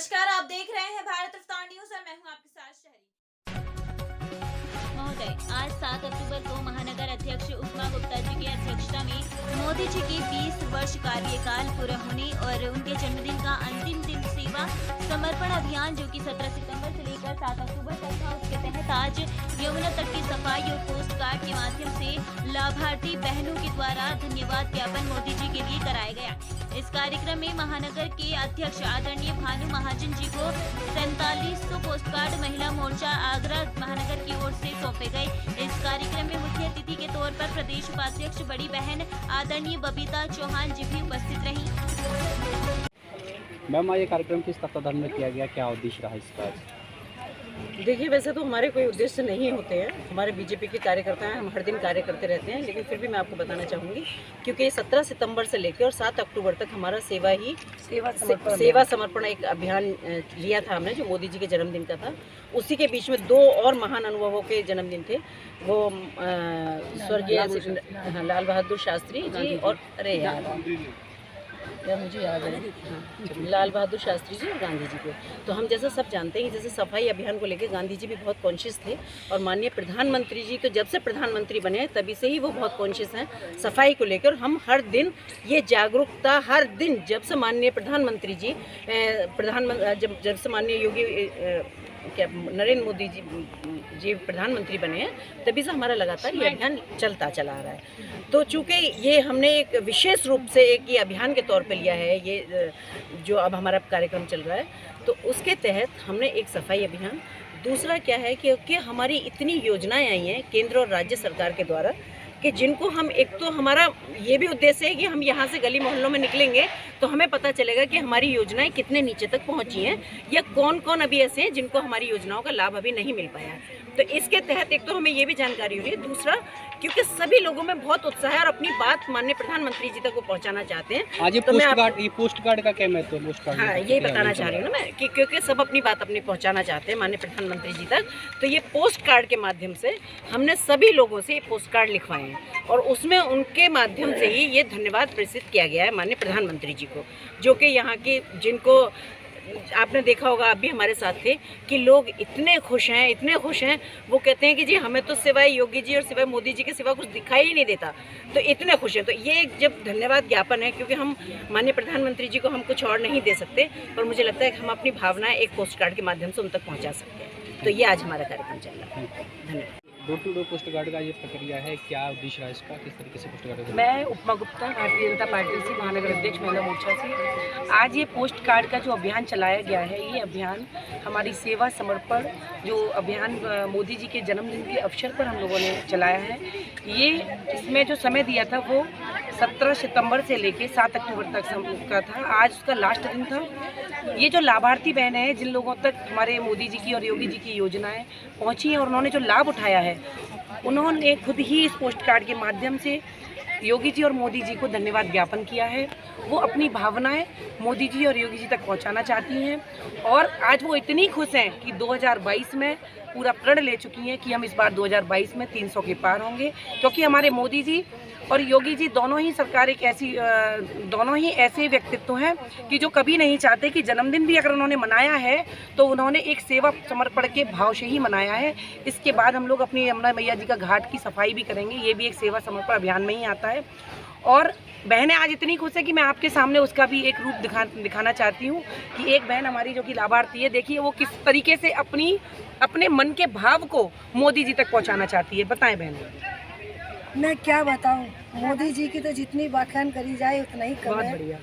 नमस्कार, आप देख रहे हैं भारत रफ्तार न्यूज और मैं हूं आपके साथ शहरी। महोदय, आज 7 अक्टूबर को महानगर अध्यक्ष उषमा गुप्ता जी की अध्यक्षता में मोदी जी के 20 वर्ष कार्यकाल पूरा होने और उनके जन्मदिन का अंतिम दिन सेवा समर्पण अभियान जो कि 17 सितंबर से लेकर 7 अक्टूबर तक था, उसके तहत आज यमुना तट की सफाई और पोस्ट कार्ड के माध्यम से लाभार्थी बहनों के द्वारा धन्यवाद ज्ञापन मोदी जी के लिए कराया गया। इस कार्यक्रम में महानगर के अध्यक्ष आदरणीय भानु महाजन जी को 4700 पोस्ट कार्ड महिला मोर्चा आगरा महानगर की ओर से सौंपे गए। इस कार्यक्रम में मुख्य अतिथि के तौर पर प्रदेश उपाध्यक्ष बड़ी बहन आदरणीय बबीता चौहान जी भी उपस्थित रही। मैम, ये कार्यक्रम किस तत्वाधान में किया गया, क्या उद्देश्य रहा इसका? देखिए, वैसे तो हमारे कोई उद्देश्य नहीं होते हैं, हमारे बीजेपी के कार्यकर्ता हैं, हम हर दिन कार्य करते रहते हैं, लेकिन फिर भी मैं आपको बताना चाहूँगी क्योंकि 17 सितंबर से लेकर और 7 अक्टूबर तक हमारा सेवा समर्पण एक अभियान लिया था हमने, जो मोदी जी के जन्मदिन का था। उसी के बीच में 2 और महान अनुभवों के जन्मदिन थे, वो स्वर्गीय लाल बहादुर शास्त्री जी और मुझे याद है लाल बहादुर शास्त्री जी और गांधी जी के। तो हम जैसा सब जानते हैं कि जैसे सफाई अभियान को लेकर गांधी जी भी बहुत कॉन्शियस थे और माननीय प्रधानमंत्री जी तो जब से प्रधानमंत्री बने तभी से ही वो बहुत कॉन्शियस हैं सफाई को लेकर। हम हर दिन ये जागरूकता, हर दिन जब से माननीय प्रधानमंत्री जी जब से माननीय योगी नरेंद्र मोदी जी प्रधानमंत्री बने हैं तभी से हमारा लगातार ये अभियान चलता चला आ रहा है। तो चूँकि ये हमने एक विशेष रूप से एक ये अभियान के तौर पे लिया है, ये जो अब हमारा कार्यक्रम चल रहा है, तो उसके तहत हमने एक सफाई अभियान, दूसरा क्या है कि हमारी इतनी योजनाएं आई हैं केंद्र और राज्य सरकार के द्वारा कि जिनको हम, एक तो हमारा ये भी उद्देश्य है कि हम यहाँ से गली मोहल्लों में निकलेंगे तो हमें पता चलेगा कि हमारी योजनाएं कितने नीचे तक पहुँची हैं या कौन कौन अभी ऐसे हैं जिनको हमारी योजनाओं का लाभ अभी नहीं मिल पाया है। तो इसके तहत एक तो हमें ये भी जानकारी हो रही है, दूसरा क्योंकि सभी लोगों में बहुत उत्साह है और अपनी बात माननीय प्रधानमंत्री जी तक वो पहुँचाना चाहते हैं। आज ये पोस्ट कार्ड का क्या महत्व है? पोस्ट कार्ड, हाँ, यही बताना चाह रही हूँ ना मैं कि क्योंकि सब अपनी बात अपनी पहुँचाना चाहते हैं माननीय प्रधानमंत्री जी तक, तो ये पोस्ट कार्ड के माध्यम से हमने सभी लोगों से ये पोस्ट कार्ड लिखवाए हैं और उसमें उनके माध्यम से ही ये धन्यवाद प्रेषित किया गया है माननीय प्रधानमंत्री जी को, जो कि यहाँ के जिनको आपने देखा होगा, आप भी हमारे साथ थे कि लोग इतने खुश हैं, वो कहते हैं कि जी हमें तो सिवाय योगी जी और सिवाय मोदी जी के सिवा कुछ दिखाई ही नहीं देता, तो इतने खुश हैं। तो ये एक जब धन्यवाद ज्ञापन है, क्योंकि हम माननीय प्रधानमंत्री जी को हम कुछ और नहीं दे सकते, पर मुझे लगता है कि हम अपनी भावनाएं एक पोस्ट कार्ड के माध्यम से उन तक पहुँचा सकते हैं। तो ये आज हमारा कार्यक्रम चल रहा है। धन्यवाद। Door to door post card का ये प्रक्रिया है, क्या उद्देश्य है इसका, किस तरीके से पोस्ट कार्ड? मैं उपमा गुप्ता, भारतीय जनता पार्टी से महानगर अध्यक्ष महिला मोर्चा से। आज ये पोस्ट कार्ड का जो अभियान चलाया गया है, ये अभियान हमारी सेवा समर्पण जो अभियान मोदी जी के जन्मदिन के अवसर पर हम लोगों ने चलाया है। ये इसमें जो समय दिया था वो 17 सितंबर से लेके 7 अक्टूबर तक का था। आज उसका लास्ट दिन था। ये जो लाभार्थी बहनें हैं, जिन लोगों तक हमारे मोदी जी की और योगी जी की योजनाएं पहुंची हैं और उन्होंने जो लाभ उठाया है, उन्होंने खुद ही इस पोस्ट कार्ड के माध्यम से योगी जी और मोदी जी को धन्यवाद ज्ञापन किया है। वो अपनी भावनाएं मोदी जी और योगी जी तक पहुंचाना चाहती हैं और आज वो इतनी खुश हैं कि 2022 में पूरा प्रण ले चुकी हैं कि हम इस बार 2022 में 300 के पार होंगे, क्योंकि हमारे मोदी जी और योगी जी दोनों ही ऐसे व्यक्तित्व हैं कि जो कभी नहीं चाहते कि जन्मदिन भी अगर उन्होंने मनाया है तो उन्होंने एक सेवा समर्पण के भाव से ही मनाया है। इसके बाद हम लोग अपनी यमुना मैया जी का घाट की सफाई भी करेंगे, ये भी एक सेवा समर्पण अभियान में ही आता है। और बहनें आज इतनी खुश है कि मैं आपके सामने उसका भी एक रूप दिखाना चाहती हूँ कि एक बहन हमारी जो कि लाभार्थी है, देखिए वो किस तरीके से अपने मन के भाव को मोदी जी तक पहुँचाना चाहती है। बताएं बहन। मैं क्या बताऊं, मोदी जी की तो जितनी बखान करी जाए उतना ही कम है,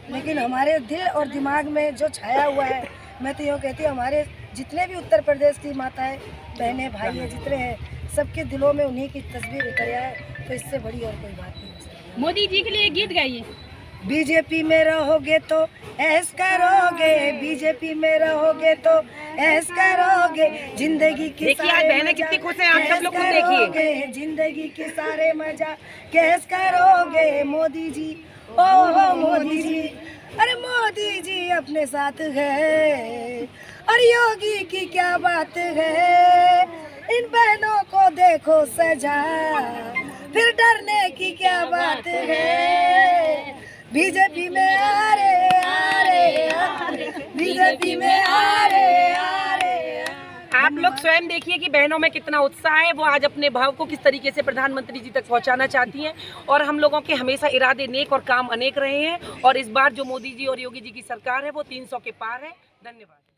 लेकिन हमारे दिल और दिमाग में जो छाया हुआ है, मैं तो यूँ कहती हूँ हमारे जितने भी उत्तर प्रदेश की माताएं बहनें भाई हैं जितने हैं, सबके दिलों में उन्हीं की तस्वीर उतरिया है। तो इससे बड़ी और कोई बात नहीं हो सकती। मोदी जी के लिए गीत गाइए। बीजेपी में रहोगे तो ऐश करोगे, बीजेपी में रहोगे तो ऐश करोगे, जिंदगी की देखिए आज बहनें कितनी खुश हैं, आप सब लोग खुद देखिए। जिंदगी के सारे मजा कैश करोगे मोदी जी, ओ मोदी जी, अरे मोदी जी अपने साथ है और योगी की क्या बात है। इन बहनों को देखो सजा, फिर डरने की क्या बात है। बीजेपी में आ रे, बीजेपी में लोग स्वयं देखिए कि बहनों में कितना उत्साह है, वो आज अपने भाव को किस तरीके से प्रधानमंत्री जी तक पहुंचाना चाहती हैं। और हम लोगों के हमेशा इरादे नेक और काम अनेक रहे हैं, और इस बार जो मोदी जी और योगी जी की सरकार है वो 300 के पार है। धन्यवाद।